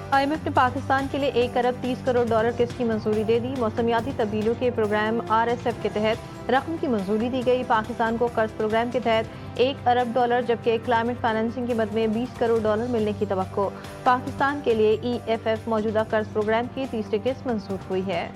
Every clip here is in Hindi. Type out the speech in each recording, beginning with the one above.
IMF ने पाकिस्तान के लिए 1 अरब 30 करोड़ डॉलर किस्त की मंजूरी दे दी। मौसमियाती तब्दीलियों के प्रोग्राम RSF के तहत रकम की मंजूरी दी गई। पाकिस्तान को कर्ज प्रोग्राम के तहत 1 अरब डॉलर जबकि क्लाइमेट फाइनेंसिंग की मद में 20 करोड़ डॉलर मिलने की तवक्को। पाकिस्तान के लिए EFF मौजूदा कर्ज प्रोग्राम की तीसरी किस्त मंजूर हुई है।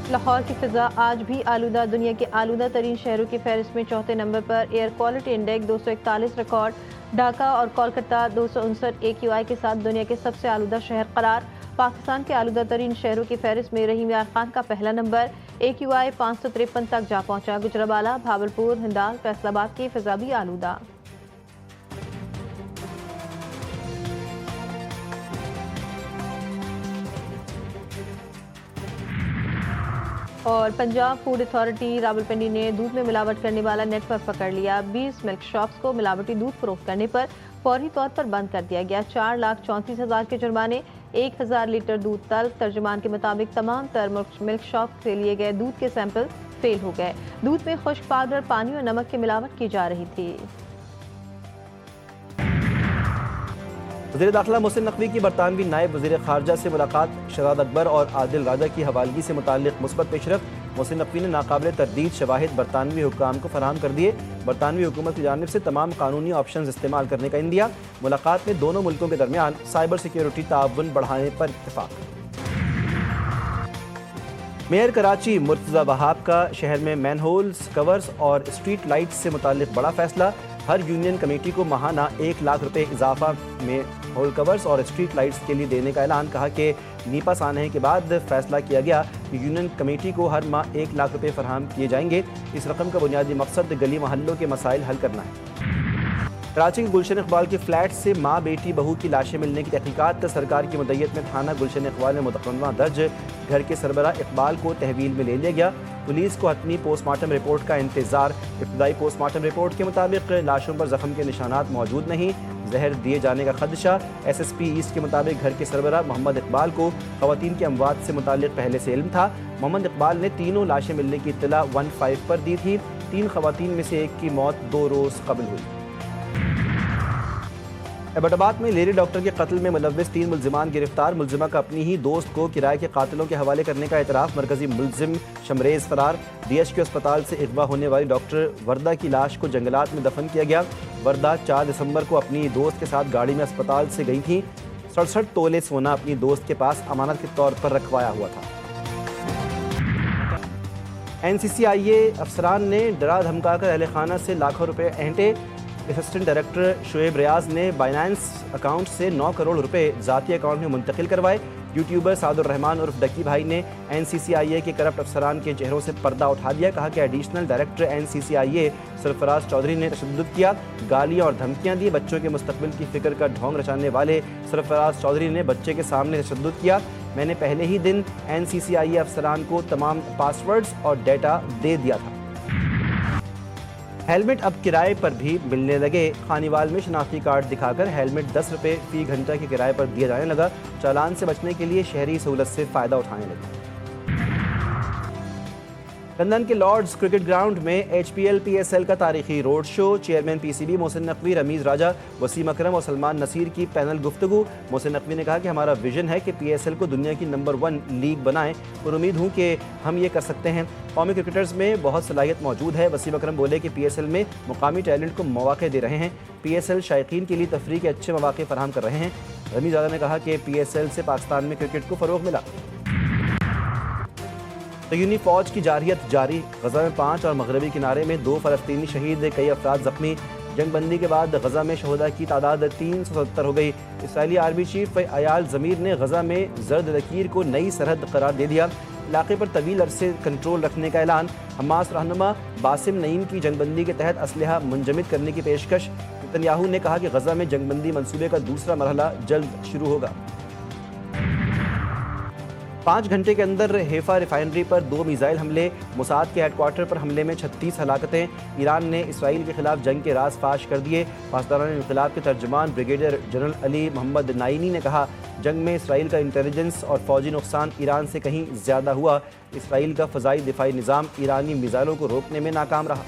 लाहौर की फिजा आज भी आलूदा। दुनिया के आलूदा तरीन शहरों की फहरिस्त में चौथे नंबर पर air quality index 241 record. Dhaka और कोलकाता 259 AQI के साथ दुनिया के सबसे आलूदा शहर करार। पाकिस्तान के आलूदा तरीन शहरों की फहरिस्त में रहीम यार खान का पहला नंबर, AQI 553 तक जा पहुंचा। गुजरावाला, भावलपुर, हिंदाल, फैसलाबाद की फिजा भी आलूदा। और पंजाब फूड अथॉरिटी रावलपिंडी ने दूध में मिलावट करने वाला नेटवर्क पकड़ लिया। 20 मिल्क शॉप्स को मिलावटी दूध फरोख्त करने पर फौरी तौर पर बंद कर दिया गया। 4,34,000 के जुर्माने, 1,000 लीटर दूध तल्ख। तर्जुमान के मुताबिक तमाम तर मिल्क शॉप से लिए गए दूध के सैंपल फेल हो गए। दूध में खुश्क पाउडर, पानी और नमक की मिलावट की जा रही थी। वज़ीर दाखिला मोहसिन नकवी की बरतानवी नायब वज़ीर ख़ारजा से मुलाकात। शहजाद अकबर और आदिल राजा की हवालगी से मुताल्लिक़ मुस्बत पेशरफ़्त। मोहसिन नकवी ने नाकाबिल तरदीद शवाहिद बरतानवी हुक्काम को फराहम कर दिए। बरतानवी हुकूमत की जानिब से तमाम कानूनी ऑप्शन इस्तेमाल करने का इंदिया। मुलाकात में दोनों मुल्कों के दरमियान साइबर सिक्योरिटी ताउन बढ़ाने पर इत्तफाक। मेयर कराची मुर्तज़ा वहाब का शहर में मैनहोल्स, कवर्स और स्ट्रीट लाइट्स से मुताल्लिक़ बड़ा फैसला। हर यूनियन कमेटी को माहाना 1 लाख रुपए इजाफा में होल कवर्स और स्ट्रीट लाइट्स के लिए देने का ऐलान। कहा कि नीपा सानहे के बाद फैसला किया गया कि यूनियन कमेटी को हर माह 1 लाख रुपए फराहम किए जाएंगे। इस रकम का बुनियादी मकसद गली मोहल्लों के मसाइल हल करना है। कराची के गुलशन इकबाल के फ्लैट से माँ बेटी बहू की लाशें मिलने की तहकीकात। सरकार की मुद्दत में थाना गुलशन इकबाल में मुकदमा दर्ज। घर के सरबराह इकबाल को तहवील में ले लिया गया। पुलिस को हतमी पोस्टमार्टम रिपोर्ट का इंतजार। इब्तदाई पोस्टमार्टम रिपोर्ट के मुताबिक लाशों पर जख्म के निशानात मौजूद नहीं, जहर दिए जाने का खदशा। SSP ईस्ट के मुताबिक घर के सरबराह मोहम्मद इकबाल को ख़वातीन के अमवात से मुताल्लिक़ पहले से इल्म था। मोहम्मद इकबाल ने तीनों लाशें मिलने की इत्तला 15 पर दी थी। 3 ख़वातीन में से एक की मौत 2 रोज़ कबल हुई। एबटाबाद में लेडी डॉक्टर के कत्ल में मुलव्विस 3 मुल्जिमान गिरफ्तार। मुल्जिमा का अपनी ही दोस्त को किराए के कातिलों के हवाले करने का एतराफ़। मरकजी मुल्जिम शमरेज फरार। DHQ अस्पताल से अगवा होने वाली डॉक्टर वर्दा की लाश को जंगलात में दफन किया गया। वर्दा 4 दिसंबर को अपनी दोस्त के साथ गाड़ी में अस्पताल से गई थी। 67 तोले सोना अपनी दोस्त के पास अमानत के तौर पर रखवाया हुआ था। NCCIA अफसरान ने डरा धमका कर अहल खाना से लाखों रुपए ऐंठे। असिस्टेंट डायरेक्टर शुएब रियाज ने बाइनेंस अकाउंट से 9 करोड़ रुपए ज़ाती अकाउंट में मुंतकिल करवाए। यूट्यूबर सादुर रहमान उर्फ डकी भाई ने NCCIA के करप्ट अफसरान के चेहरों से पर्दा उठा दिया। कहा कि additional director NCCIA Sarfaraz Chaudhry ने तशद्दुद किया, गालियाँ और धमकियाँ दी। बच्चों के मुस्तकबिल की फ़िक्र का ढोंग रचाने वाले सरफराज चौधरी ने बच्चे के सामने तशद्दुद किया। मैंने पहले ही दिन NCCIA अफसरान को तमाम पासवर्ड्स और डेटा दे दिया था। हेलमेट अब किराए पर भी मिलने लगे। खानीवाल में शनाख्ती कार्ड दिखाकर हेलमेट 10 रुपये फ़ी घंटा के किराए पर दिया जाने लगा। चालान से बचने के लिए शहरी सहूलत से फ़ायदा उठाने लगे। लंदन के लॉर्ड्स क्रिकेट ग्राउंड में HPL PSL का तारीखी road show. Chairman PCB Mohsin Naqvi, Rameez Raja, Wasim Akram और सलमान नसीर की पैनल गुफ्तगू। मोहसिन नकवी ने कहा कि हमारा विजन है कि PSL को दुनिया की नंबर 1 लीग बनाएं और उम्मीद हूँ कि हम ये कर सकते हैं। कौमी क्रिकेटर्स में बहुत सलाहियत मौजूद है। वसीम अकरम बोले कि PSL में मुकामी टैलेंट को मौक़े दे रहे हैं। PSL शायकीन के लिए तफरीह के अच्छे मौक़े फराहम कर रहे हैं। रमीज़ राजा ने कहा कि PSL से पाकिस्तान में क्रिकेट को फ़रोग़ मिला। तयूनी फ़ौज की जारहियत जारी। गज़ा में 5 और मगरबी किनारे में 2 फ़लस्तीनी शहीद, कई अफराद ज़ख्मी। जंगबंदी के बाद गज़ा में शहदा की तादाद 370 हो गई। इसराइली आर्मी चीफ अयाल ज़मीर ने गज़ा में जर्द लकीर को नई सरहद करार दे दिया। इलाके पर तवील अरसे कंट्रोल रखने का ऐलान। हमास रहनुमा बासिम नईम की जंगबंदी के तहत असलहा मुंजमद करने की पेशकश। नेतन्याहू ने कहा कि गज़ा में जंगबंदी मंसूबे का दूसरा मरहला जल्द शुरू होगा। 5 घंटे के अंदर हेफा रिफाइनरी पर 2 मिसाइल हमले। मोसाद के हेडक्वार्टर पर हमले में 36 हलाकतें। ईरान ने इसराइल के खिलाफ जंग के राज फाश कर दिए। पासदारान इनक़िलाब के तर्जुमान brigadier general Ali Mohammad Naini ने कहा, जंग में इसराइल का इंटेलिजेंस और फौजी नुकसान ईरान से कहीं ज़्यादा हुआ। इसराइल का फ़ज़ाई दिफाई निज़ाम ईरानी मिसाइलों को रोकने में नाकाम रहा।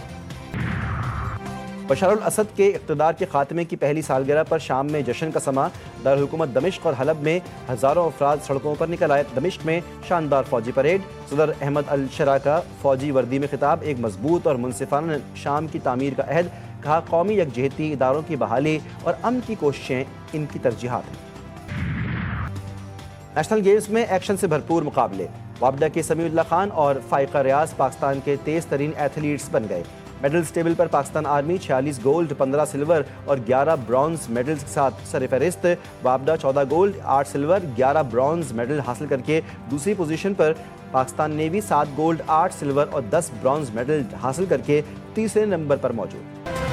बशर अल असद के इक़्तिदार के खात्मे की पहली सालगिरह पर शाम में जश्न का समा। दारुल हुकूमत दमिश्क और हलब में हज़ारों अफराद सड़कों पर निकल आए। दमिश्क में शानदार फौजी परेड। सदर अहमद अल शरा का फौजी वर्दी में खिताब। एक मजबूत और मुनसिफाना शाम की तामीर का अहद। कहा, कौमी यकजहती, इदारों की बहाली और अमन की कोशिशें इनकी तरजीहात हैं। नेशनल गेम्स में एक्शन से भरपूर मुकाबले। वाबडा के समीउल्लाह खान और फाइका रियाज पाकिस्तान के तेज तरीन एथलीट्स बन गए। मेडल्स टेबल पर पाकिस्तान आर्मी 46 गोल्ड, 15 सिल्वर और 11 ब्रॉन्ज मेडल्स के साथ सरफहरिस्त। वाबडा 14 गोल्ड, 8 सिल्वर, 11 ब्रॉन्ज मेडल हासिल करके दूसरी पोजीशन पर। पाकिस्तान नेवी 7 गोल्ड, 8 सिल्वर और 10 ब्रॉन्ज मेडल हासिल करके तीसरे नंबर पर मौजूद।